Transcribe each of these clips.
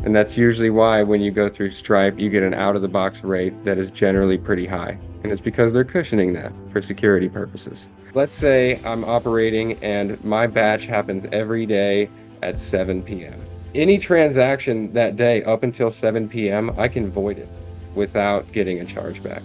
And that's usually why when you go through Stripe, you get an out-of-the-box rate that is generally pretty high. And it's because they're cushioning that for security purposes. Let's say I'm operating and my batch happens every day at 7 p.m. Any transaction that day up until 7 p.m., I can void it without getting a chargeback.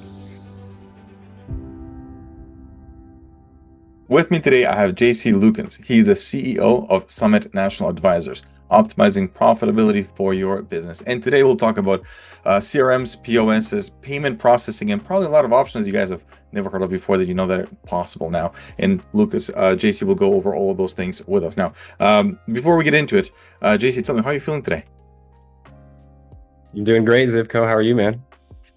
With me today, I have JC Lukens. He's the CEO of Summit National Advisors, optimizing profitability for your business. And today we'll talk about CRMs, POSs, payment processing, and probably a lot of options you guys have never heard of before that you know that are possible now. And JC will go over all of those things with us. Now, before we get into it, JC, tell me, how are you feeling today? I'm doing great, Zivko. How are you, man?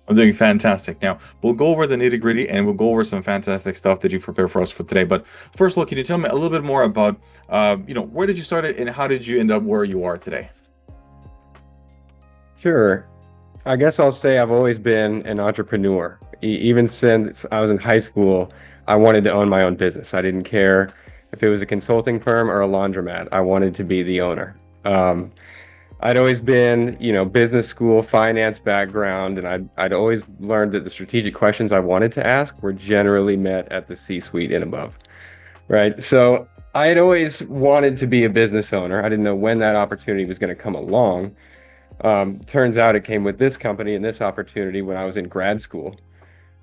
I'm doing fantastic. Now, we'll go over the nitty-gritty and we'll go over some fantastic stuff that you prepared for us for today. But first, look, can you tell me a little bit more about, where did you start it and how did you end up where you are today? Sure. I guess I'll say I've always been an entrepreneur. Even since I was in high school, I wanted to own my own business. I didn't care if it was a consulting firm or a laundromat. I wanted to be the owner. I'd always been, business school, finance background, and I'd always learned that the strategic questions I wanted to ask were generally met at the C-suite and above, right? So I had always wanted to be a business owner. I didn't know when that opportunity was going to come along. Turns out it came with this company and this opportunity when I was in grad school.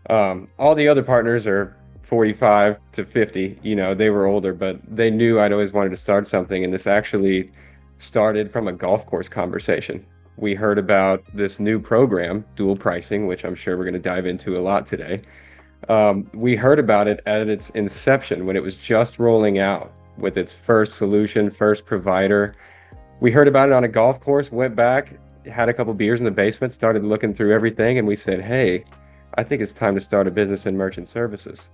All the other partners are 45 to 50, they were older, but they knew I'd always wanted to start something, and this actually started from a golf course conversation. We heard about this new program, dual pricing, which I'm sure we're going to dive into a lot today. We heard about it at its inception when it was just rolling out with its first solution, first provider. We heard about it on a golf course, went back, had a couple beers in the basement, started looking through everything, and we said, hey, I think it's time to start a business in merchant services.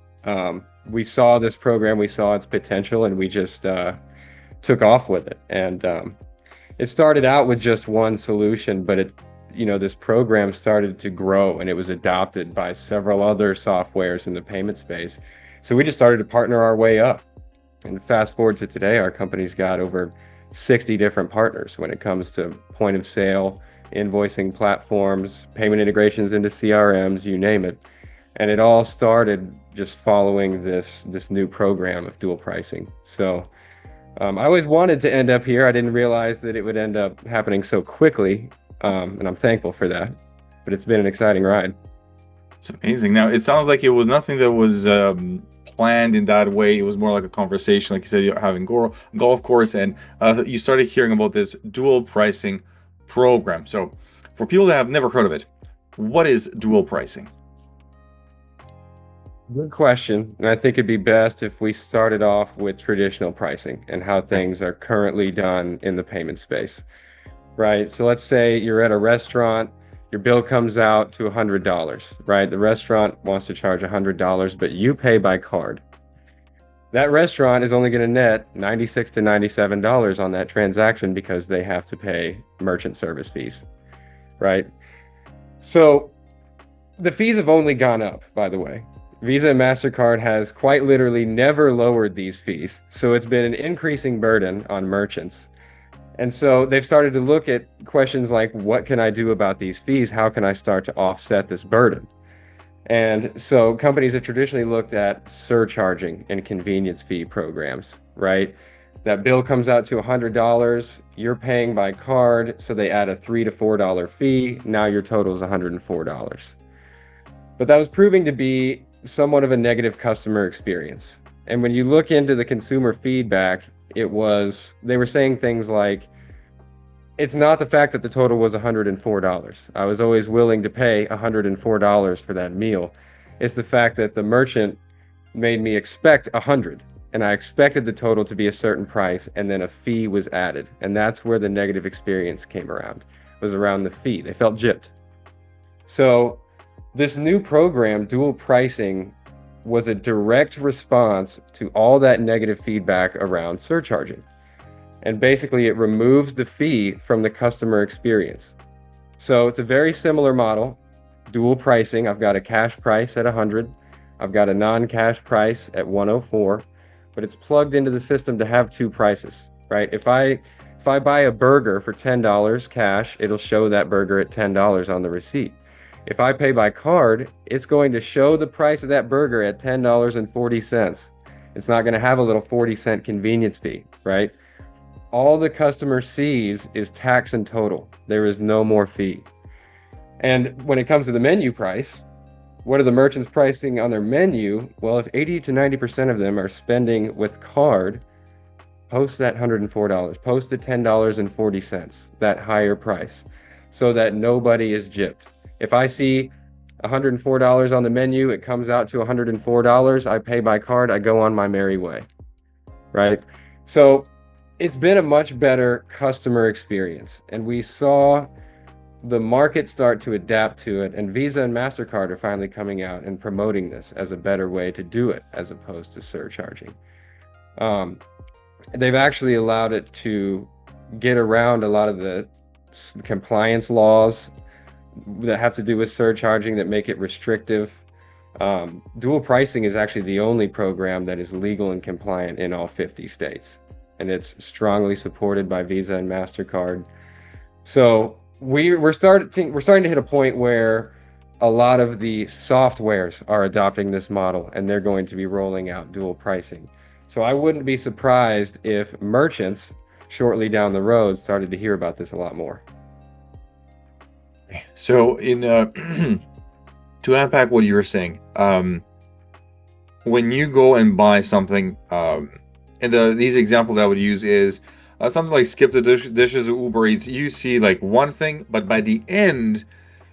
We saw this program, we saw its potential, and we just took off with it. And it started out with just one solution, but this program started to grow and it was adopted by several other softwares in the payment space. So we just started to partner our way up. And fast forward to today, our company's got over 60 different partners when it comes to point of sale, invoicing platforms, payment integrations into CRMs, you name it. And it all started just following this new program of dual pricing. So I always wanted to end up here. I didn't realize that it would end up happening so quickly, and I'm thankful for that. But it's been an exciting ride. It's amazing. Now, it sounds like it was nothing that was planned in that way. It was more like a conversation, like you said, you're having golf course, and you started hearing about this dual pricing program. So for people that have never heard of it, what is dual pricing? Good question. And I think it'd be best if we started off with traditional pricing and how things are currently done in the payment space, right? So let's say you're at a restaurant, your bill comes out to $100, right? The restaurant wants to charge $100, but you pay by card. That restaurant is only going to net $96 to $97 on that transaction because they have to pay merchant service fees, right? So the fees have only gone up, by the way. Visa and MasterCard has quite literally never lowered these fees. So it's been an increasing burden on merchants. And so they've started to look at questions like, what can I do about these fees? How can I start to offset this burden? And so companies have traditionally looked at surcharging and convenience fee programs, right? That bill comes out to $100, you're paying by card, so they add a $3 to $4 fee. Now your total is $104. But that was proving to be somewhat of a negative customer experience. And when you look into the consumer feedback, they were saying things like, it's not the fact that the total was $104. I was always willing to pay $104 for that meal. It's the fact that the merchant made me expect $100, and I expected the total to be a certain price, and then a fee was added. And that's where the negative experience came around, was around the fee. They felt gypped. So this new program, dual pricing, was a direct response to all that negative feedback around surcharging. And basically it removes the fee from the customer experience. So it's a very similar model, dual pricing. I've got a cash price at 100. I've got a non-cash price at 104, but it's plugged into the system to have two prices, right? If I If I buy a burger for $10 cash, it'll show that burger at $10 on the receipt. If I pay by card, it's going to show the price of that burger at $10.40. It's not going to have a little 40-cent convenience fee, right? All the customer sees is tax and total. There is no more fee. And when it comes to the menu price, what are the merchants pricing on their menu? Well, if 80 to 90% of them are spending with card, post that $104, post the $10.40, that higher price, so that nobody is gypped. If I see $104 on the menu, it comes out to $104, I pay by card, I go on my merry way, right? So it's been a much better customer experience, and we saw the market start to adapt to it, and Visa and MasterCard are finally coming out and promoting this as a better way to do it as opposed to surcharging. They've actually allowed it to get around a lot of the compliance laws that have to do with surcharging that make it restrictive. Dual pricing is actually the only program that is legal and compliant in all 50 states, and it's strongly supported by Visa and MasterCard. So we're starting to hit a point where a lot of the softwares are adopting this model, and they're going to be rolling out dual pricing. So I wouldn't be surprised if merchants shortly down the road started to hear about this a lot more. So in to unpack what you were saying, when you go and buy something, and these example that I would use is something like Skip the Dishes or Uber Eats. You see like one thing, but by the end,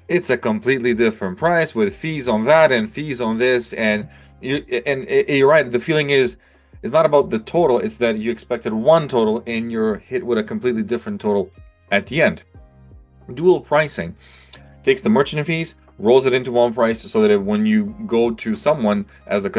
it's a completely different price with fees on that and fees on this. And you're right. The feeling is, it's not about the total. It's that you expected one total and you're hit with a completely different total at the end. Dual pricing takes the merchant fees, rolls it into one price, so that when you go to someone as a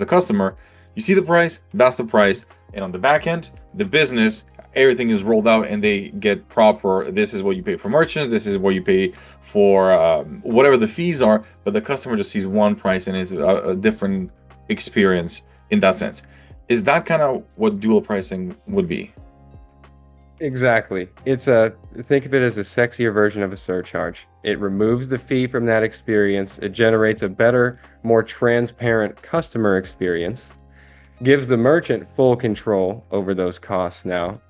customer, you see the price, that's the price, and on the back end, the business, everything is rolled out and they get proper. This is what you pay for merchants, this is what you pay for whatever the fees are, but the customer just sees one price and it's a different experience in that sense. Is that kind of what dual pricing would be? Exactly. Think of it as a sexier version of a surcharge. It removes the fee from that experience. It generates a better, more transparent customer experience, gives the merchant full control over those costs now.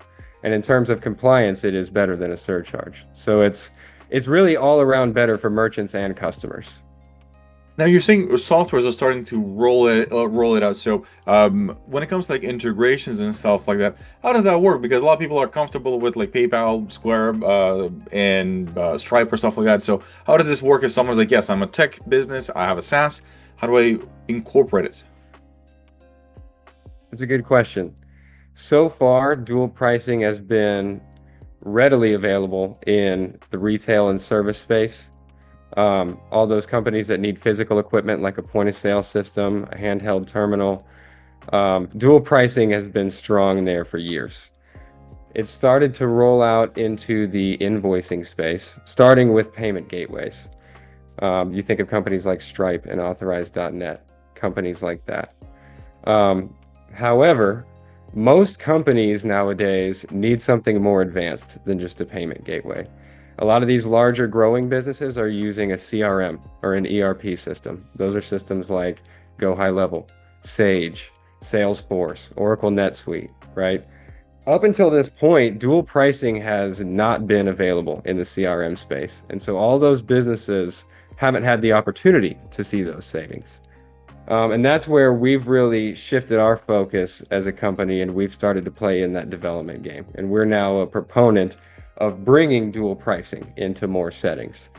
And in terms of compliance, it is better than a surcharge. So it's really all around better for merchants and customers. Now you're saying softwares are starting to roll it out. So when it comes to like integrations and stuff like that, how does that work? Because a lot of people are comfortable with like PayPal, Square, and Stripe or stuff like that. So how does this work if someone's like, yes, I'm a tech business, I have a SaaS, how do I incorporate it? It's a good question. So far, dual pricing has been readily available in the retail and service space. All those companies that need physical equipment like a point of sale system, a handheld terminal, dual pricing has been strong there for years. It started to roll out into the invoicing space, starting with payment gateways. You think of companies like Stripe and Authorize.net, companies like that. However, most companies nowadays need something more advanced than just a payment gateway. A lot of these larger growing businesses are using a CRM or an ERP system. Those are systems like Go High Level, Sage, Salesforce, Oracle NetSuite, right? Up until this point, dual pricing has not been available in the CRM space. And so all those businesses haven't had the opportunity to see those savings. And that's where we've really shifted our focus as a company, and we've started to play in that development game. And we're now a proponent of bringing dual pricing into more settings.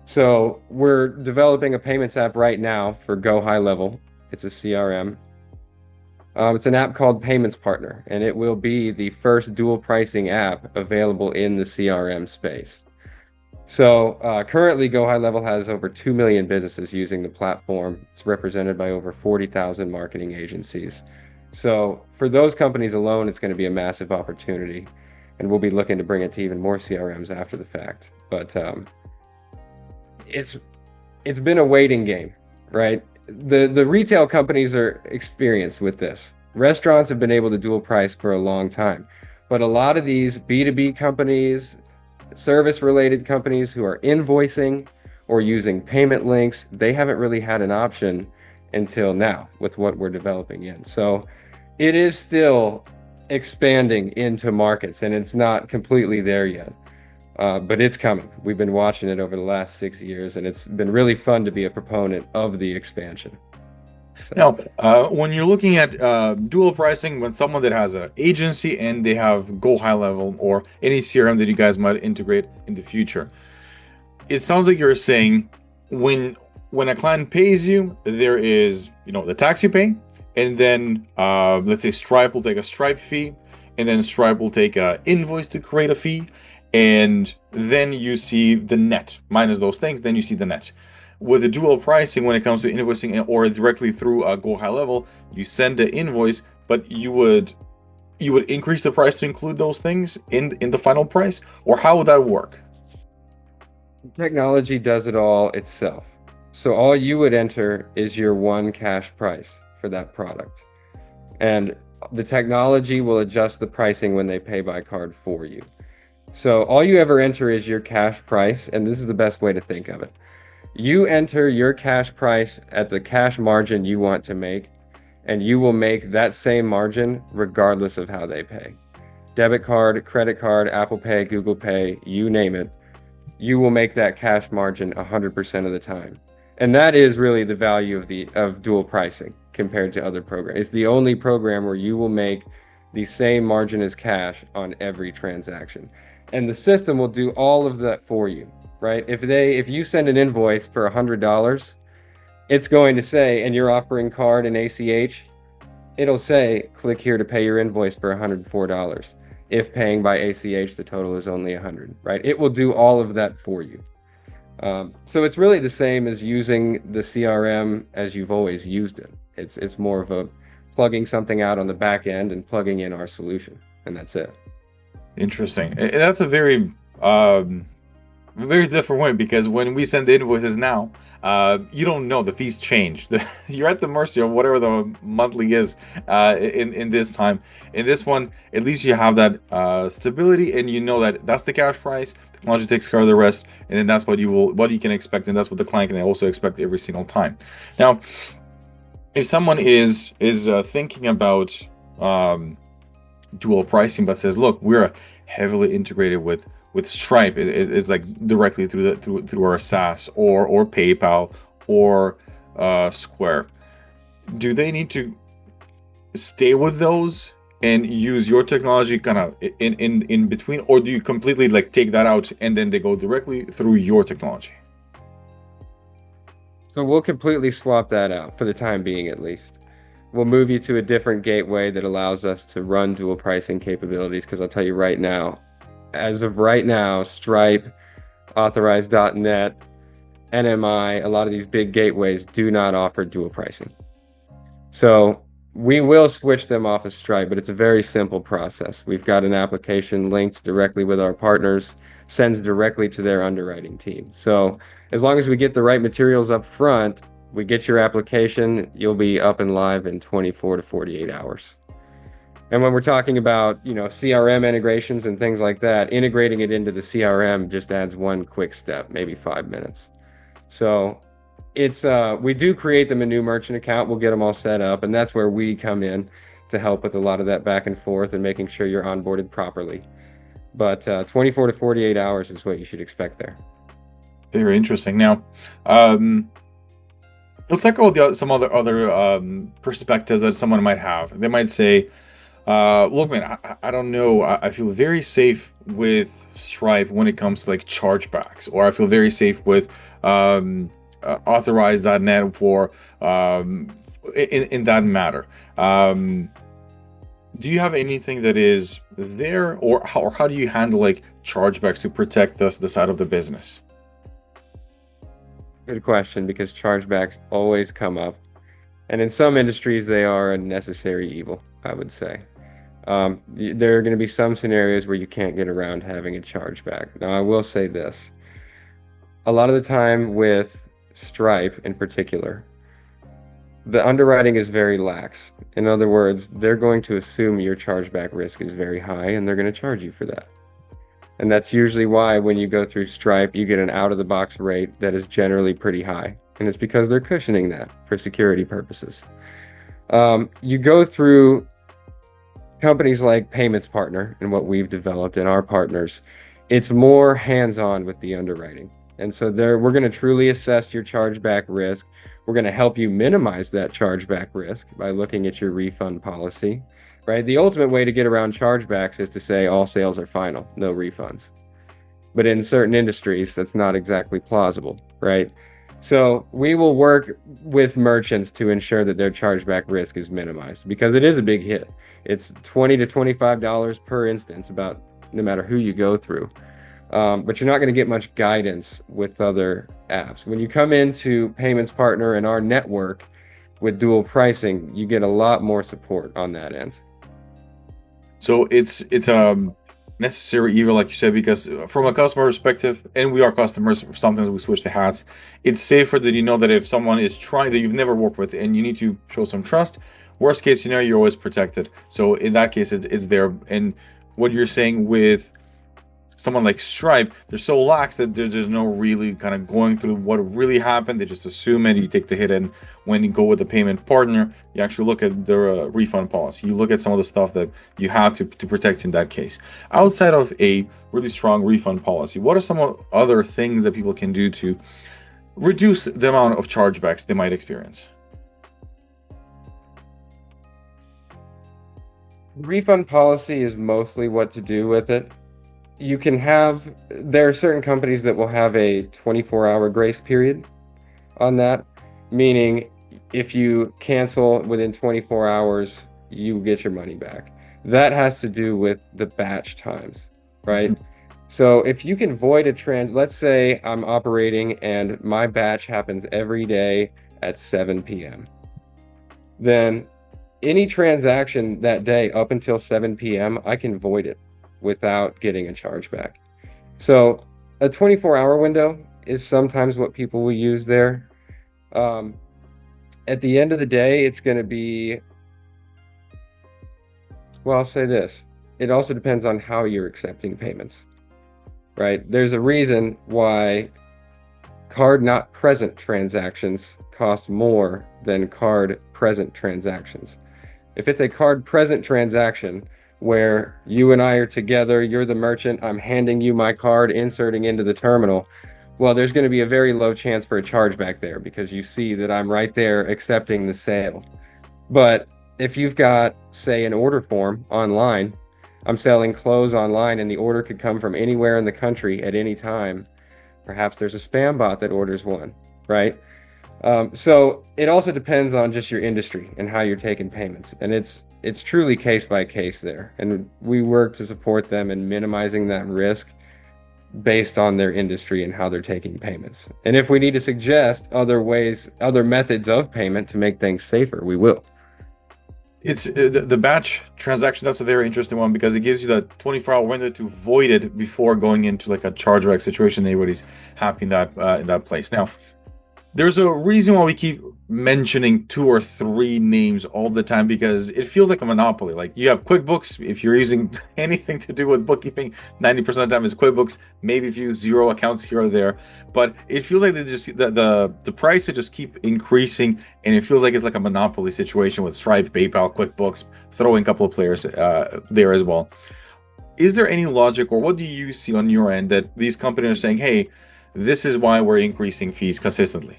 So we're developing a payments app right now for Go High Level. It's a CRM. It's an app called Payments Partner, and it will be the first dual pricing app available in the CRM space. So currently, Go High Level has over 2 million businesses using the platform. It's represented by over 40,000 marketing agencies. So for those companies alone, it's going to be a massive opportunity. And we'll be looking to bring it to even more CRMs after the fact. But it's been a waiting game, right? The retail companies are experienced with this. Restaurants have been able to dual price for a long time. But a lot of these B2B companies, service related companies who are invoicing or using payment links, they haven't really had an option until now with what we're developing in. So it is still expanding into markets and it's not completely there yet. But it's coming. We've been watching it over the last 6 years, and it's been really fun to be a proponent of the expansion. So, Now, when you're looking at dual pricing, when someone that has an agency and they have Go High Level or any CRM that you guys might integrate in the future, it sounds like you're saying when a client pays you, there is the tax you pay, and then let's say Stripe will take a Stripe fee, and then Stripe will take an invoice to create a fee, and then you see the net minus those things. Then you see the net. With the dual pricing, when it comes to invoicing or directly through a Go High Level, you send the invoice, but you would increase the price to include those things in the final price, or how would that work? technology does it all itself. So all you would enter is your one cash price for that product. And the technology will adjust the pricing when they pay by card for you. So all you ever enter is your cash price, and this is the best way to think of it. You enter your cash price at the cash margin you want to make, and you will make that same margin regardless of how they pay. Debit card, credit card, Apple Pay, Google Pay, you name it, you will make that cash margin 100% of the time. And that is really the value of dual pricing compared to other programs. It's the only program where you will make the same margin as cash on every transaction. And the system will do all of that for you, right? If you send an invoice for $100, it's going to say, and you're offering card and ACH, it'll say, click here to pay your invoice for $104. If paying by ACH, the total is only $100, right? It will do all of that for you. So it's really the same as using the CRM as you've always used it. It's more of a plugging something out on the back end and plugging in our solution, and that's it. Interesting. That's a very different way, because when we send the invoices now, you don't know, the fees change. You're at the mercy of whatever the monthly is in this time. In this one, at least you have that stability, and you know that that's the cash price. Technology takes care of the rest, and then that's what you can expect, and that's what the client can also expect every single time. Now, if someone is thinking about dual pricing, but says, look, we're heavily integrated with Stripe, it's like directly through our SaaS or PayPal or Square, do they need to stay with those and use your technology kind of in between, or do you completely like take that out and then they go directly through your technology? So we'll completely swap that out for the time being, at least. We'll move you to a different gateway that allows us to run dual pricing capabilities, because I'll tell you right now, as of right now, Stripe, Authorize.net, NMI, a lot of these big gateways do not offer dual pricing. So we will switch them off of Stripe, but it's a very simple process. We've got an application linked directly with our partners, sends directly to their underwriting team. So as long as we get the right materials up front, we get your application, you'll be up and live in 24 to 48 hours. And when we're talking about, CRM integrations and things like that, integrating it into the CRM just adds one quick step, maybe 5 minutes. So it's we do create them a new merchant account. We'll get them all set up, and that's where we come in to help with a lot of that back and forth and making sure you're onboarded properly. But 24 to 48 hours is what you should expect there. Very interesting. Now, let's talk about some other perspectives that someone might have. They might say, look, man, I don't know. I feel very safe with Stripe when it comes to like chargebacks, or I feel very safe with Authorize.net for in that matter. Do you have anything that is there, or how do you handle like chargebacks to protect the side of the business? Good question, because chargebacks always come up. And in some industries, they are a necessary evil, I would say. There are going to be some scenarios where you can't get around having a chargeback. Now, I will say this. A lot of the time with Stripe in particular, the underwriting is very lax. In other words, they're going to assume your chargeback risk is very high and they're going to charge you for that. And that's usually why when you go through Stripe, you get an out-of-the-box rate that is generally pretty high. And it's because they're cushioning that for security purposes. You go through companies like Payments Partner and what we've developed and our partners, it's more hands-on with the underwriting. And so we're going to truly assess your chargeback risk. We're going to help you minimize that chargeback risk by looking at your refund policy, right? The ultimate way to get around chargebacks is to say all sales are final, no refunds. But in certain industries, that's not exactly plausible, right? So we will work with merchants to ensure that their chargeback risk is minimized because it is a big hit. It's $20 to $25 per instance, about no matter who you go through. But you're not going to get much guidance with other apps. When you come into Payments Partner and our network with dual pricing, you get a lot more support on that end. So it's necessary evil, like you said, because from a customer perspective, and we are customers, sometimes we switch the hats. It's safer that you know that if someone is trying that you've never worked with and you need to show some trust, worst case scenario, you're always protected. So in that case, it's there. And what you're saying with someone like Stripe, they're so lax that there's no really kind of going through what really happened. They just assume it, you take the hit, and when you go with the payment partner, you actually look at their refund policy. You look at some of the stuff that you have to protect in that case. Outside of a really strong refund policy, what are some other things that people can do to reduce the amount of chargebacks they might experience? Refund policy is mostly what to do with it. There are certain companies that will have a 24-hour grace period on that, meaning if you cancel within 24 hours, you get your money back. That has to do with the batch times, right? Mm-hmm. So if you can void let's say I'm operating and my batch happens every day at 7 p.m. Then any transaction that day up until 7 p.m., I can void it without getting a chargeback. So a 24-hour window is sometimes what people will use there. At the end of the day, it's going to be, well, I'll say this. It also depends on how you're accepting payments, right? There's a reason why card not present transactions cost more than card present transactions. If it's a card present transaction, where you and I are together, you're the merchant, I'm handing you my card, inserting into the terminal, well, there's going to be a very low chance for a chargeback there because you see that I'm right there accepting the sale. But if you've got, say, an order form online, I'm selling clothes online and the order could come from anywhere in the country at any time. Perhaps there's a spam bot that orders one, right? So it also depends on just your industry and how you're taking payments. And it's truly case by case there. And we work to support them in minimizing that risk based on their industry and how they're taking payments. And if we need to suggest other methods of payment to make things safer, we will. It's the batch transaction. That's a very interesting one because it gives you that 24-hour window to void it before going into like a chargeback situation. Everybody's happy in that place. Now, there's a reason why we keep mentioning 2 or 3 names all the time because it feels like a monopoly. Like you have QuickBooks. If you're using anything to do with bookkeeping, 90% of the time is QuickBooks. Maybe if you use 0 accounts here or there, but it feels like the prices just keep increasing, and it feels like it's like a monopoly situation with Stripe, PayPal, QuickBooks, throwing a couple of players there as well. Is there any logic, or what do you see on your end that these companies are saying, hey, this is why we're increasing fees consistently?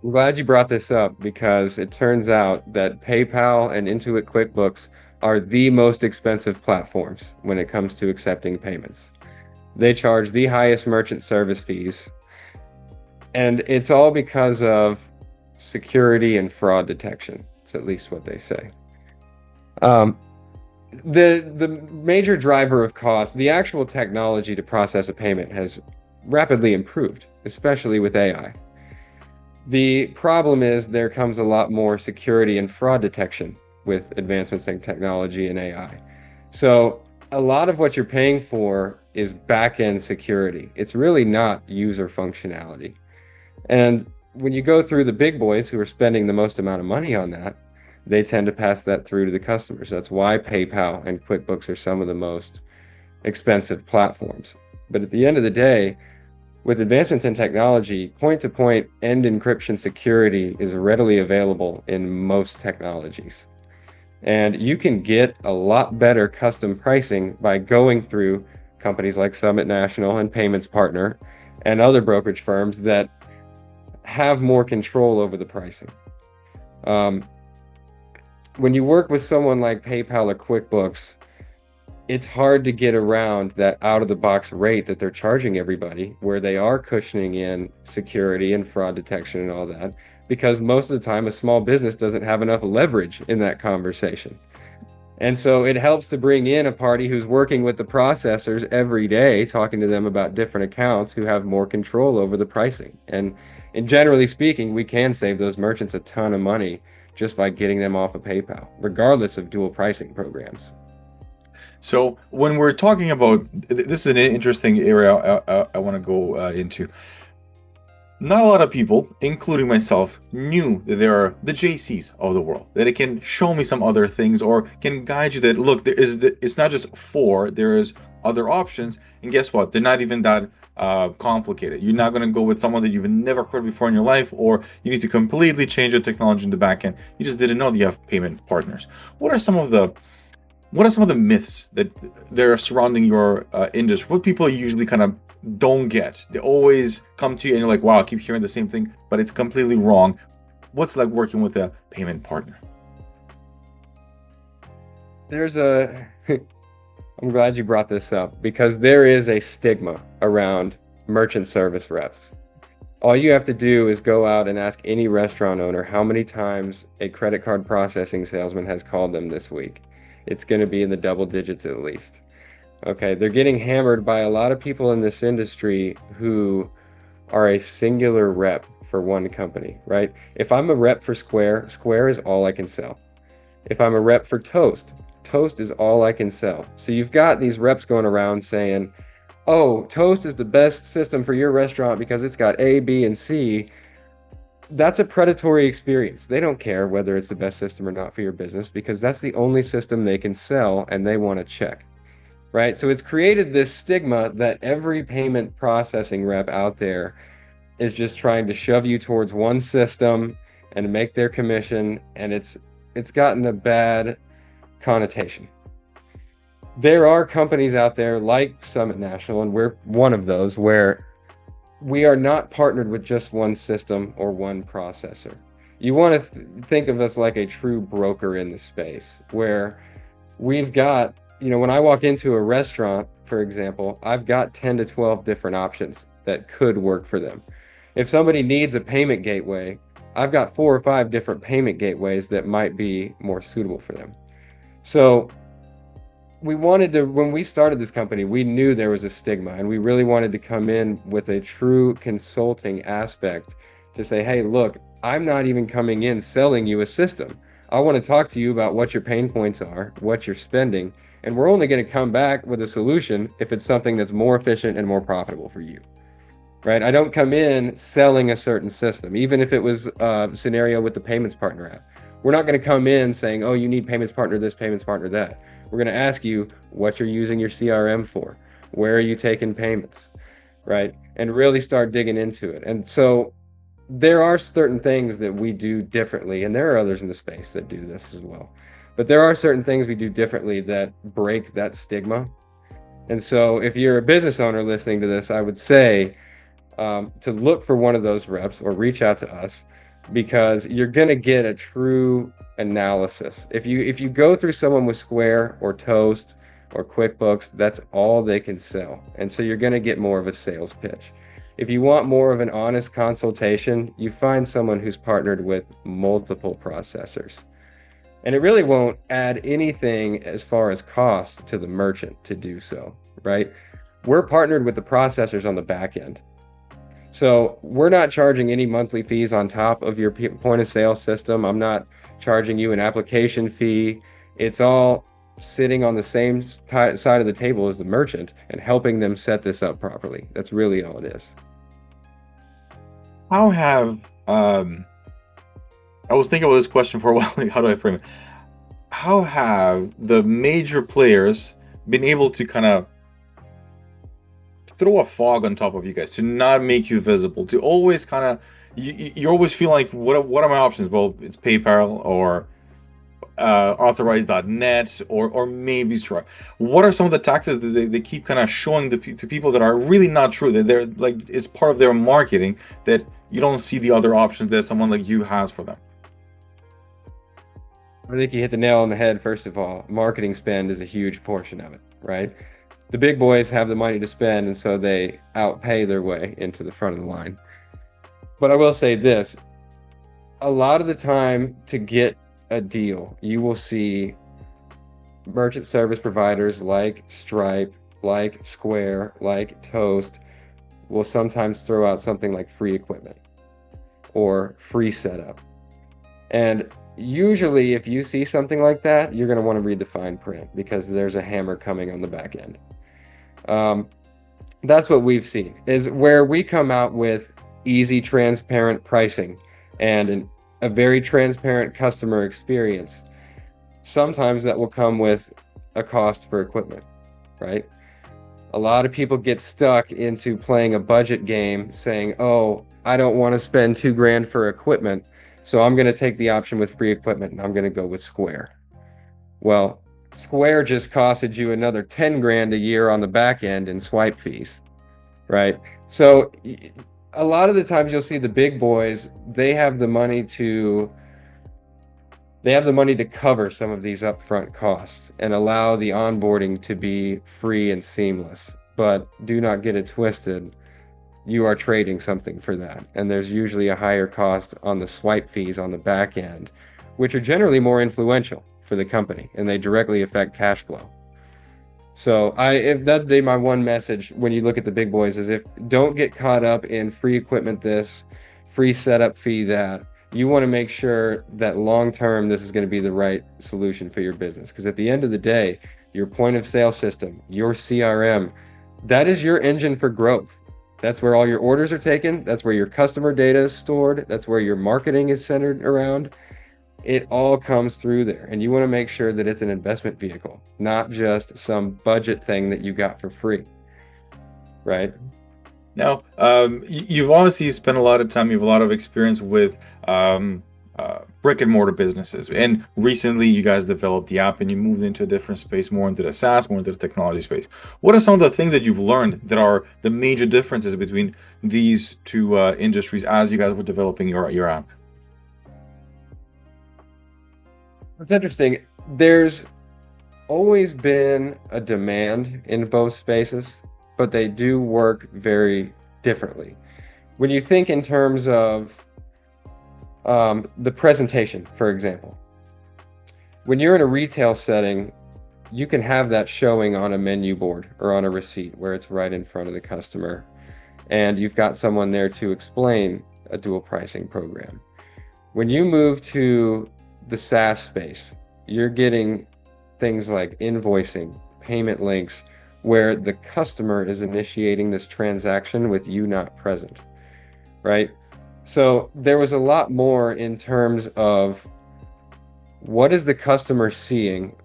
I'm glad you brought this up because it turns out that PayPal and Intuit QuickBooks are the most expensive platforms when it comes to accepting payments. They charge the highest merchant service fees, and it's all because of security and fraud detection. It's at least what they say. The major driver of cost, the actual technology to process a payment has rapidly improved, especially with AI. The problem is there comes a lot more security and fraud detection with advancements in technology and AI. So a lot of what you're paying for is back-end security. It's really not user functionality. And when you go through the big boys who are spending the most amount of money on that, they tend to pass that through to the customers. That's why PayPal and QuickBooks are some of the most expensive platforms. But at the end of the day, with advancements in technology, point-to-point end encryption security is readily available in most technologies. And you can get a lot better custom pricing by going through companies like Summit National and Payments Partner and other brokerage firms that have more control over the pricing. When you work with someone like PayPal or QuickBooks, it's hard to get around that out-of-the-box rate that they're charging everybody, where they are cushioning in security and fraud detection and all that, because most of the time a small business doesn't have enough leverage in that conversation. And so it helps to bring in a party who's working with the processors every day, talking to them about different accounts who have more control over the pricing. And generally speaking, we can save those merchants a ton of money just by getting them off of PayPal, regardless of dual pricing programs. So when we're talking about, this is an interesting area I want to go into. Not a lot of people, including myself, knew that there are the JCs of the world, that it can show me some other things or can guide you that, look, it's not just there is other options. And guess what? They're not even that complicated. You're not going to go with someone that you've never heard before in your life, or you need to completely change your technology in the back end. You just didn't know that you have payment partners. What are some of the myths that are surrounding your industry? What people usually kind of don't get? They always come to you and you're like, wow, I keep hearing the same thing, but it's completely wrong. What's it like working with a payment partner? I'm glad you brought this up, because there is a stigma around merchant service reps. All you have to do is go out and ask any restaurant owner how many times a credit card processing salesman has called them this week. It's going to be in the double digits at least. Okay, they're getting hammered by a lot of people in this industry who are a singular rep for one company, right? If I'm a rep for Square, Square is all I can sell. If I'm a rep for Toast, Toast is all I can sell. So you've got these reps going around saying, oh, Toast is the best system for your restaurant because it's got A, B, and C. That's a predatory experience. They don't care whether it's the best system or not for your business, because that's the only system they can sell and they want to check, right? So it's created this stigma that every payment processing rep out there is just trying to shove you towards one system and make their commission, and it's gotten a bad connotation. There are companies out there like Summit National, and we're one of those, where we are not partnered with just one system or one processor. You want to think of us like a true broker in the space, where we've got, when I walk into a restaurant, for example, I've got 10 to 12 different options that could work for them. If somebody needs a payment gateway, I've got 4 or 5 different payment gateways that might be more suitable for them. So when we started this company, we knew there was a stigma, and we really wanted to come in with a true consulting aspect to say, hey, look, I'm not even coming in selling you a system. I want to talk to you about what your pain points are, what you're spending, and we're only going to come back with a solution if it's something that's more efficient and more profitable for you, right? I don't come in selling a certain system, even if it was a scenario with the Payments Partner app. We're not going to come in saying, oh, you need Payments Partner this, Payments Partner that. We're going to ask you what you're using your CRM for, where are you taking payments, right? And really start digging into it. And so there are certain things that we do differently, and there are others in the space that do this as well. But there are certain things we do differently that break that stigma. And so if you're a business owner listening to this, I would say to look for one of those reps or reach out to us, because you're going to get a true analysis. If you go through someone with Square or Toast or QuickBooks, that's all they can sell. And so you're going to get more of a sales pitch. If you want more of an honest consultation, you find someone who's partnered with multiple processors. And it really won't add anything as far as cost to the merchant to do so, right? We're partnered with the processors on the back end. So we're not charging any monthly fees on top of your point of sale system. I'm not charging you an application fee. It's all sitting on the same side of the table as the merchant and helping them set this up properly. That's really all it is. How have Um, I was thinking about this question for a while. Like, how do I frame it? How have the major players been able to kind of throw a fog on top of you guys, to not make you visible, to always kind of you always feel like, what are my options? Well, it's PayPal or authorize.net or maybe Stripe. What are some of the tactics that they keep kind of showing to people that are really not true, that they're like, it's part of their marketing, that you don't see the other options that someone like you has for them? I think you hit the nail on the head. First of all, marketing spend is a huge portion of it, right? The big boys have the money to spend, and so they outpay their way into the front of the line. But I will say this, a lot of the time to get a deal, you will see merchant service providers like Stripe, like Square, like Toast will sometimes throw out something like free equipment or free setup. And usually if you see something like that, you're going to want to read the fine print because there's a hammer coming on the back end. That's what we've seen, is where we come out with easy, transparent pricing and a very transparent customer experience. Sometimes that will come with a cost for equipment, right? A lot of people get stuck into playing a budget game saying, oh, I don't want to spend $2,000 for equipment, so I'm going to take the option with free equipment and I'm going to go with Square. Well, Square just costed you another $10,000 a year on the back end in swipe fees, right? So a lot of the times you'll see the big boys, they have the money to cover some of these upfront costs and allow the onboarding to be free and seamless. But do not get it twisted. You are trading something for that. And there's usually a higher cost on the swipe fees on the back end, which are generally more influential for the company and they directly affect cash flow. So if that'd be my one message when you look at the big boys, is don't get caught up in free equipment this, free setup fee that. You want to make sure that long term this is going to be the right solution for your business, because at the end of the day, your point of sale system, your CRM, that is your engine for growth. That's where all your orders are taken. That's where your customer data is stored. That's where your marketing is centered around. It all comes through there. And you want to make sure that it's an investment vehicle, not just some budget thing that you got for free, right? Now, you've obviously spent a lot of time, you have a lot of experience with brick and mortar businesses. And recently you guys developed the app and you moved into a different space, more into the SaaS, more into the technology space. What are some of the things that you've learned that are the major differences between these two industries as you guys were developing your app? It's interesting. There's always been a demand in both spaces, but they do work very differently. When you think in terms of the presentation, for example, when you're in a retail setting, you can have that showing on a menu board or on a receipt where it's right in front of the customer, and you've got someone there to explain a dual pricing program. When you move to the SaaS space, you're getting things like invoicing, payment links, where the customer is initiating this transaction with you not present, right? So there was a lot more in terms of what is the customer seeing?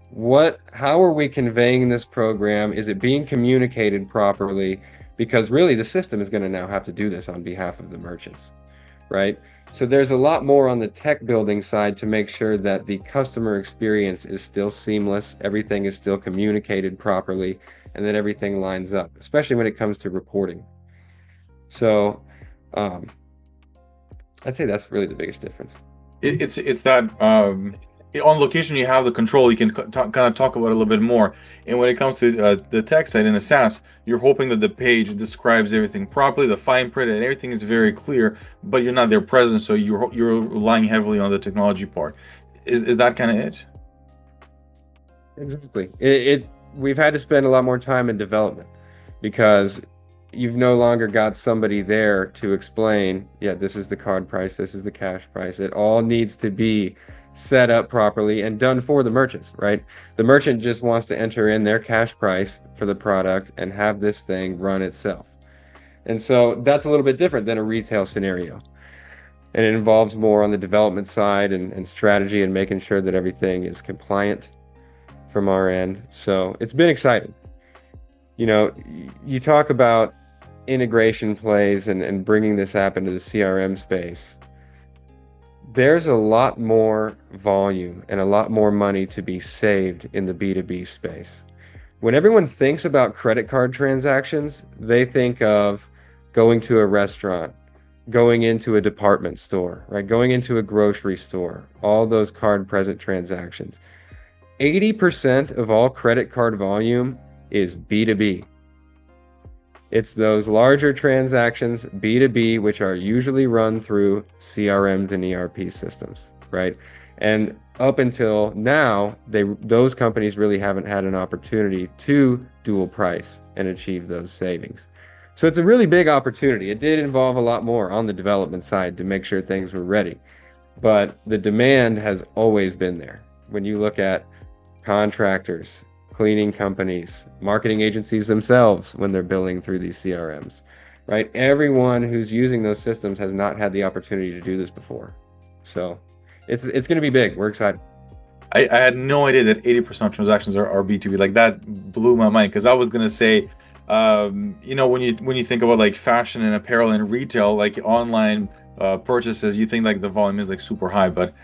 How are we conveying this program? Is it being communicated properly? Because really the system is going to now have to do this on behalf of the merchants, right? So there's a lot more on the tech building side to make sure that the customer experience is still seamless, everything is still communicated properly, and that everything lines up, especially when it comes to reporting. So I'd say that's really the biggest difference. It's that on location you have the control, you can kind of talk about it a little bit more. And when it comes to the tech side in a SaaS, you're hoping that the page describes everything properly, the fine print and everything is very clear, but you're not there present, so you're relying heavily on the technology part. Is that kind of it? Exactly. We've had to spend a lot more time in development because you've no longer got somebody there to explain, yeah, this is the card price, this is the cash price. It all needs to be set up properly and done for the merchants, right? The merchant just wants to enter in their cash price for the product and have this thing run itself. And so that's a little bit different than a retail scenario. And it involves more on the development side and strategy and making sure that everything is compliant from our end. So it's been exciting. You know, you talk about integration plays and bringing this app into the CRM space. There's a lot more volume and a lot more money to be saved in the B2B space. When everyone thinks about credit card transactions, they think of going to a restaurant, going into a department store, right? Going into a grocery store, all those card present transactions. 80% of all credit card volume is B2B. It's those larger transactions, B2B, which are usually run through CRMs and ERP systems, right? And up until now, those companies really haven't had an opportunity to dual price and achieve those savings. So it's a really big opportunity. It did involve a lot more on the development side to make sure things were ready, but the demand has always been there. When you look at contractors, cleaning companies, marketing agencies themselves when they're billing through these CRMs, right? Everyone who's using those systems has not had the opportunity to do this before. So it's going to be big. We're excited. I had no idea that 80% of transactions are B2B. Like that blew my mind because I was gonna say, you know, when you think about like fashion and apparel and retail, like online purchases, you think like the volume is like super high, but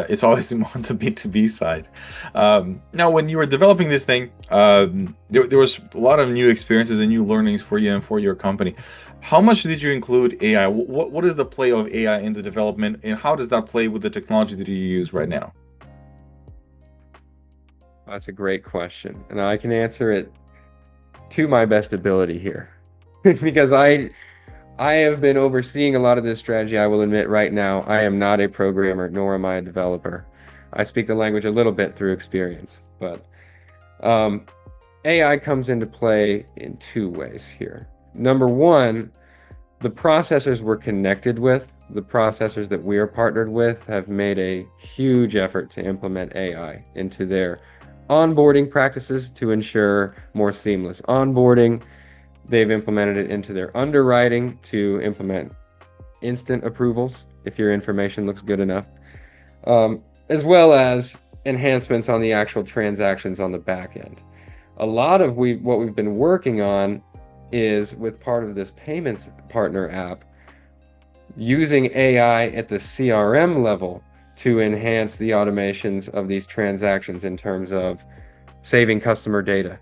it's always on the B2B side. Now, when you were developing this thing, there was a lot of new experiences and new learnings for you and for your company. How much did you include AI? What is the play of AI in the development, and how does that play with the technology that you use right now? That's a great question, and I can answer it to my best ability here because I have been overseeing a lot of this strategy. I will admit right now, I am not a programmer, nor am I a developer. I speak the language a little bit through experience, but AI comes into play in two ways here. Number one, the processors we're connected with, the processors that we are partnered with, have made a huge effort to implement AI into their onboarding practices to ensure more seamless onboarding. They've implemented it into their underwriting to implement instant approvals if your information looks good enough, as well as enhancements on the actual transactions on the back end. A lot of what we've been working on is with part of this payments partner app, using AI at the CRM level to enhance the automations of these transactions in terms of saving customer data,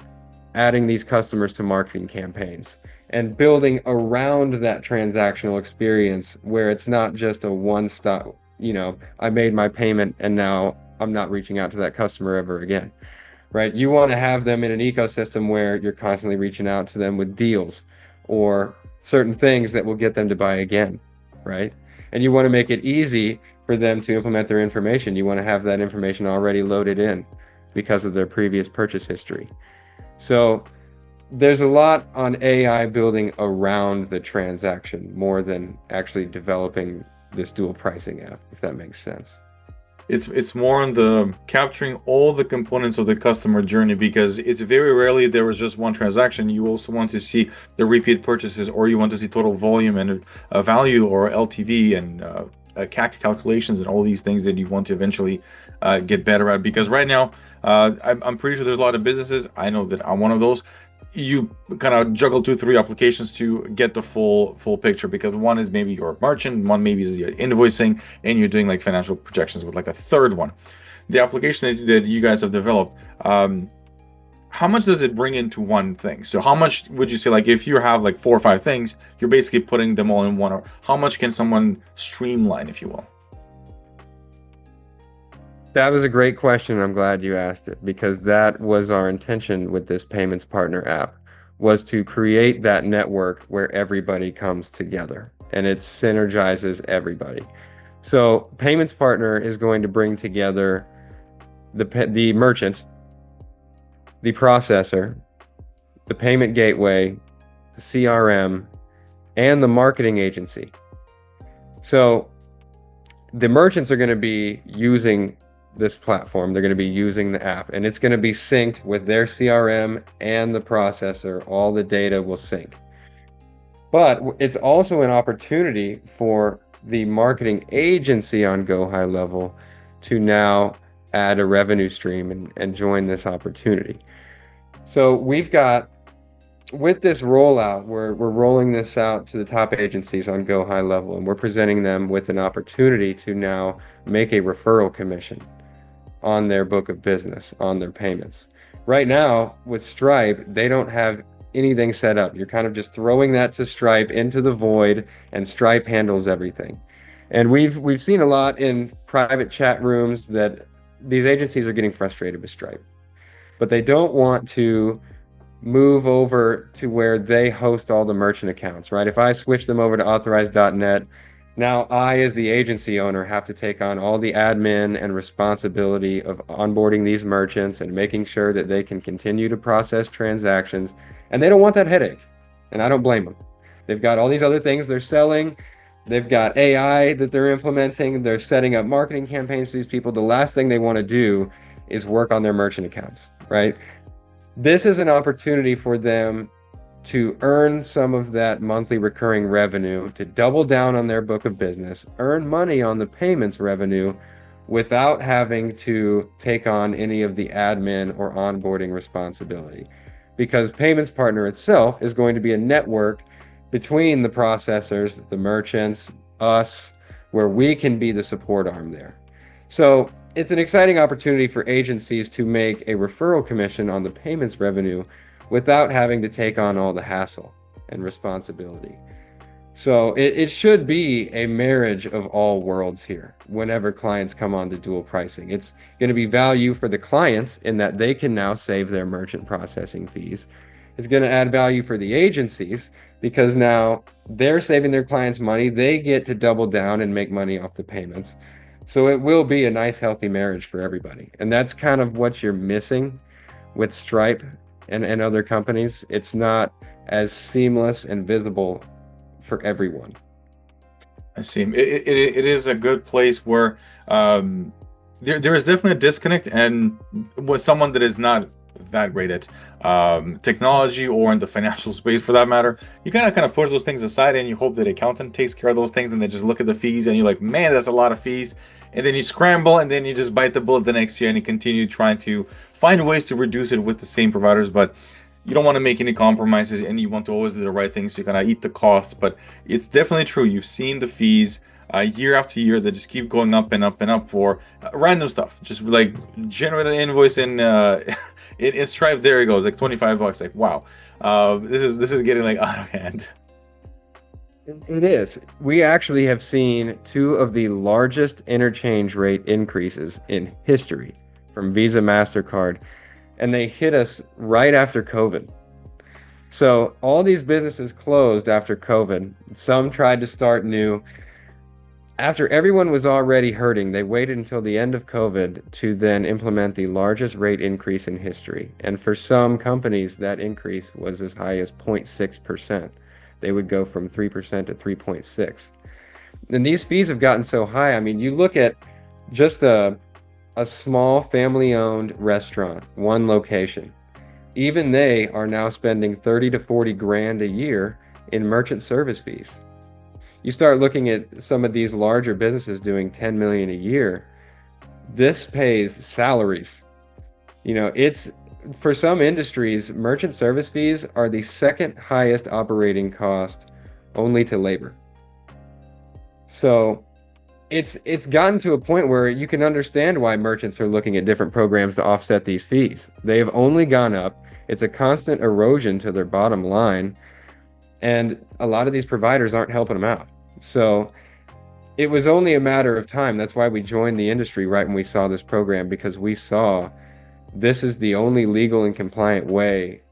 adding these customers to marketing campaigns, and building around that transactional experience where it's not just a one-stop, you know, I made my payment and now I'm not reaching out to that customer ever again, right? You want to have them in an ecosystem where you're constantly reaching out to them with deals or certain things that will get them to buy again, right? And you want to make it easy for them to implement their information. You want to have that information already loaded in because of their previous purchase history. So there's a lot on AI building around the transaction more than actually developing this dual pricing app, if that makes sense. It's more on the capturing all the components of the customer journey because it's very rarely there was just one transaction. You also want to see the repeat purchases, or you want to see total volume and value, or LTV and CAC calculations, and all these things that you want to eventually get better at. Because right now, I'm pretty sure there's a lot of businesses. I know that I'm one of those. You kind of juggle 2, 3 applications to get the full picture, because one is maybe your merchant, one maybe is your invoicing, and you're doing like financial projections with like a third one. The application that you guys have developed, how much does it bring into one thing? So how much would you say, like if you have like 4 or 5 things, you're basically putting them all in one, or how much can someone streamline, if you will? That was a great question. I'm glad you asked it, because that was our intention with this payments partner app, was to create that network where everybody comes together and it synergizes everybody. So payments partner is going to bring together the merchant, the processor, the payment gateway, the CRM, and the marketing agency. So the merchants are going to be using this platform. They're going to be using the app, and it's going to be synced with their CRM and the processor. All the data will sync. But it's also an opportunity for the marketing agency on Go High Level to now add a revenue stream and join this opportunity. So we've got, with this rollout, we're rolling this out to the top agencies on Go High Level, and we're presenting them with an opportunity to now make a referral commission on their book of business, on their payments. Right now, with Stripe, they don't have anything set up. You're kind of just throwing that to Stripe into the void, and Stripe handles everything. And we've seen a lot in private chat rooms that these agencies are getting frustrated with Stripe, but they don't want to move over to where they host all the merchant accounts, right? If I switch them over to authorize.net, now I, as the agency owner, have to take on all the admin and responsibility of onboarding these merchants and making sure that they can continue to process transactions. And they don't want that headache. And I don't blame them. They've got all these other things they're selling. They've got AI that they're implementing. They're setting up marketing campaigns to these people. The last thing they want to do is work on their merchant accounts, right? This is an opportunity for them to earn some of that monthly recurring revenue, to double down on their book of business, earn money on the payments revenue without having to take on any of the admin or onboarding responsibility. Because Payments Partner itself is going to be a network between the processors, the merchants, us, where we can be the support arm there. So it's an exciting opportunity for agencies to make a referral commission on the payments revenue without having to take on all the hassle and responsibility. So it should be a marriage of all worlds here whenever clients come on to dual pricing. It's going to be value for the clients in that they can now save their merchant processing fees. It's going to add value for the agencies because now they're saving their clients money. They get to double down and make money off the payments. So it will be a nice, healthy marriage for everybody. And that's kind of what you're missing with Stripe and other companies. It's not as seamless and visible for everyone. I see. It is a good place where there is definitely a disconnect, and with someone that is not that great at technology or in the financial space for that matter, you kind of push those things aside and you hope that the accountant takes care of those things, and they just look at the fees and you're like, man, that's a lot of fees. And then you scramble and then you just bite the bullet the next year and you continue trying to find ways to reduce it with the same providers, but you don't want to make any compromises and you want to always do the right things. So you kind of eat the cost. But it's definitely true. You've seen the fees year after year that just keep going up and up and up for random stuff. Just like generate an invoice in Stripe. There you go. It's like $25. Like, wow, this is getting like out of hand. It is. We actually have seen two of the largest interchange rate increases in history from Visa, MasterCard, and they hit us right after COVID. So all these businesses closed after COVID. Some tried to start new. After everyone was already hurting, they waited until the end of COVID to then implement the largest rate increase in history. And for some companies, that increase was as high as 0.6%. They would go from 3% to 3.6%. And these fees have gotten so high. I mean, you look at just a small family-owned restaurant, one location. Even they are now spending 30 to 40 grand a year in merchant service fees. You start looking at some of these larger businesses doing 10 million a year. This pays salaries. You know, it's for some industries, merchant service fees are the second highest operating cost only to labor. So it's gotten to a point where you can understand why merchants are looking at different programs to offset these fees. They have only gone up. It's a constant erosion to their bottom line. And a lot of these providers aren't helping them out. So it was only a matter of time. That's why we joined the industry right when we saw this program, because we saw this is the only legal and compliant way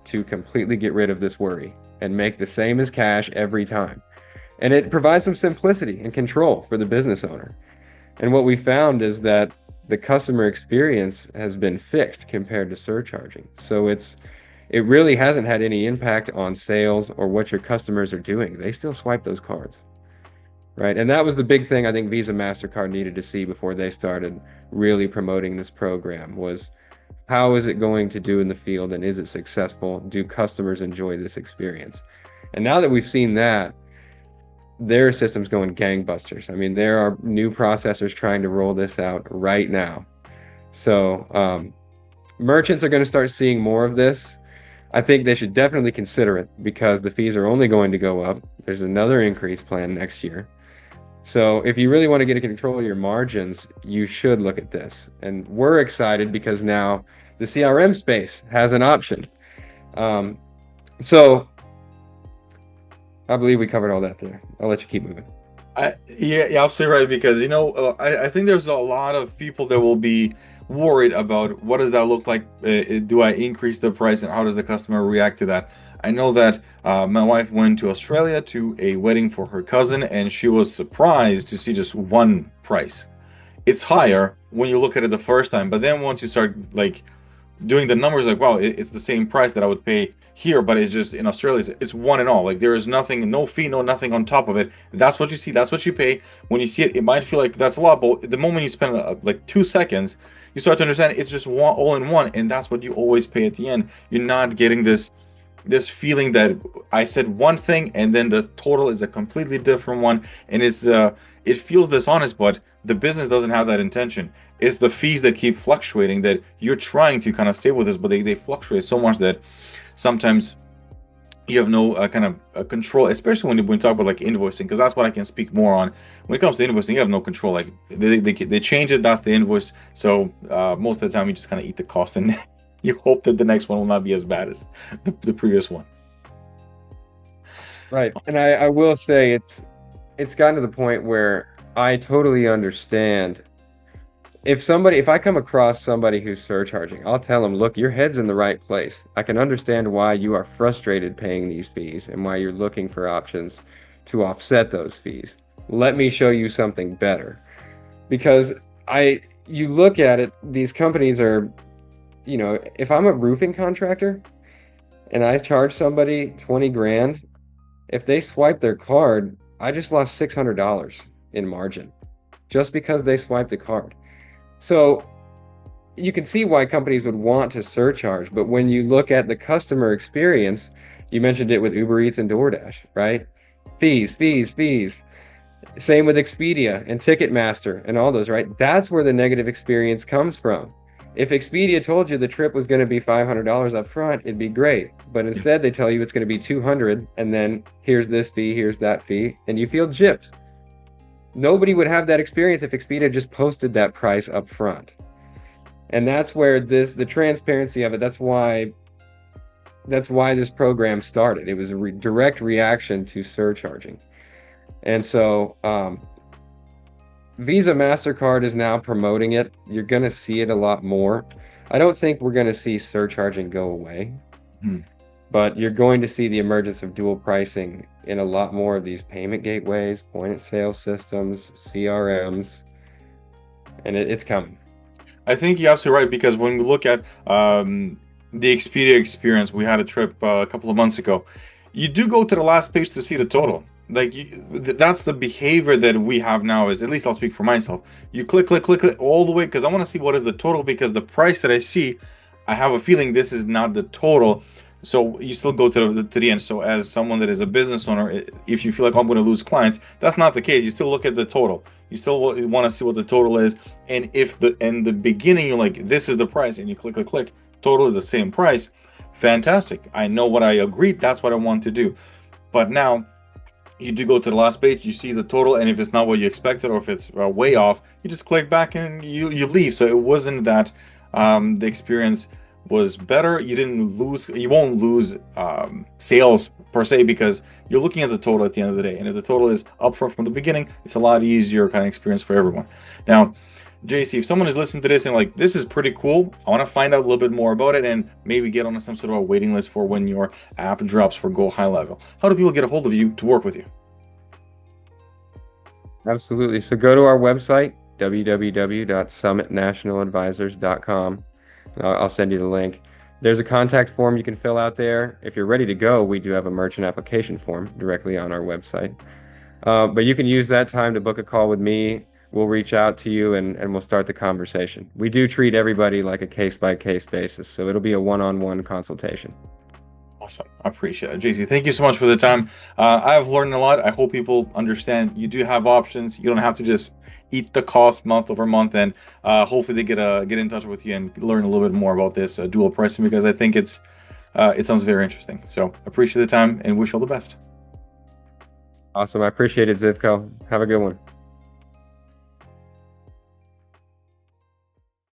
to completely get rid of this worry and make the same as cash every time. And it provides some simplicity and control for the business owner. And what we found is that the customer experience has been fixed compared to surcharging. So it really hasn't had any impact on sales or what your customers are doing. They still swipe those cards, right? And that was the big thing I think Visa, MasterCard needed to see before they started really promoting this program was, how is it going to do in the field, and is it successful? Do customers enjoy this experience? And now that we've seen that, their system's going gangbusters. I mean, there are new processors trying to roll this out right now. So merchants are going to start seeing more of this. I think they should definitely consider it because the fees are only going to go up. There's another increase planned next year. So if you really want to get a control of your margins, you should look at this. And we're excited because now the CRM space has an option. So I believe we covered all that there. I'll let you keep moving. Yeah, you're absolutely right because I think there's a lot of people that will be worried about what does that look like? Do I increase the price and how does the customer react to that? I know that my wife went to Australia to a wedding for her cousin and she was surprised to see just one price. It's higher when you look at it the first time, but then once you start like doing the numbers, like wow, it's the same price that I would pay here, but it's just in Australia, it's one and all. Like there is nothing, no fee, no nothing on top of it. That's what you see. That's what you pay. When you see it, it might feel like that's a lot, but the moment you spend like 2 seconds, you start to understand it's just one all in one, and that's what you always pay at the end. You're not getting this feeling that I said one thing and then the total is a completely different one, and it feels dishonest, but the business doesn't have that intention. It's the fees that keep fluctuating that you're trying to kind of stay with this, but they fluctuate so much that sometimes you have no kind of control, especially when we talk about like invoicing, because that's what I can speak more on. When it comes to invoicing, you have no control. Like they change it, that's the invoice. So most of the time you just kind of eat the cost and you hope that the next one will not be as bad as the previous one. Right. And I will say it's gotten to the point where I totally understand. If I come across somebody who's surcharging, I'll tell them, look, your head's in the right place. I can understand why you are frustrated paying these fees and why you're looking for options to offset those fees. Let me show you something better. Because you look at it, these companies are, if I'm a roofing contractor and I charge somebody 20 grand, if they swipe their card, I just lost $600 in margin just because they swiped the card. So you can see why companies would want to surcharge, but when you look at the customer experience, you mentioned it with Uber Eats and DoorDash, right? Fees, fees, fees. Same with Expedia and Ticketmaster and all those, right? That's where the negative experience comes from. If Expedia told you the trip was going to be $500 up front, it'd be great. But instead they tell you it's going to be 200 and then here's this fee, here's that fee, and you feel gypped. Nobody would have that experience if Expedia just posted that price up front. And that's where the transparency of it, that's why this program started. It was a direct reaction to surcharging. And so Visa, MasterCard is now promoting it. You're going to see it a lot more. I don't think we're going to see surcharging go away. But you're going to see the emergence of dual pricing in a lot more of these payment gateways, point of sale systems, CRMs, and it's coming. I think you're absolutely right because when we look at the Expedia experience, we had a trip a couple of months ago. You do go to the last page to see the total. Like that's the behavior that we have now. Is at least I'll speak for myself. You click all the way because I want to see what is the total because the price that I see, I have a feeling this is not the total. So you still go to the end. So as someone that is a business owner, if you feel like I'm going to lose clients, that's not the case. You still look at the total. You still want to see what the total is. And if in the beginning you're like, this is the price, and you click, total is the same price, fantastic. I know what I agreed. That's what I want to do. But now you do go to the last page, you see the total, and if it's not what you expected or if it's way off, you just click back and you leave. So it wasn't that the experience was better. You won't lose sales per se because you're looking at the total at the end of the day. And if the total is upfront from the beginning, it's a lot easier kind of experience for everyone. Now, JC, if someone is listening to this and like, this is pretty cool, I want to find out a little bit more about it and maybe get on some sort of a waiting list for when your app drops for Go High Level. How do people get a hold of you to work with you? Absolutely. So go to our website, www.summitnationaladvisors.com. I'll send you the link. There's a contact form you can fill out there. If you're ready to go, we do have a merchant application form directly on our website. But you can use that time to book a call with me. We'll reach out to you and we'll start the conversation. We do treat everybody like a case-by-case basis, so it'll be a one-on-one consultation. Awesome. I appreciate it. JC, thank you so much for the time. I've learned a lot. I hope people understand you do have options. You don't have to just eat the cost month over month, and hopefully they get in touch with you and learn a little bit more about this dual pricing, because I think it sounds very interesting. So appreciate the time and wish you all the best. Awesome. I appreciate it, Zivko. Have a good one.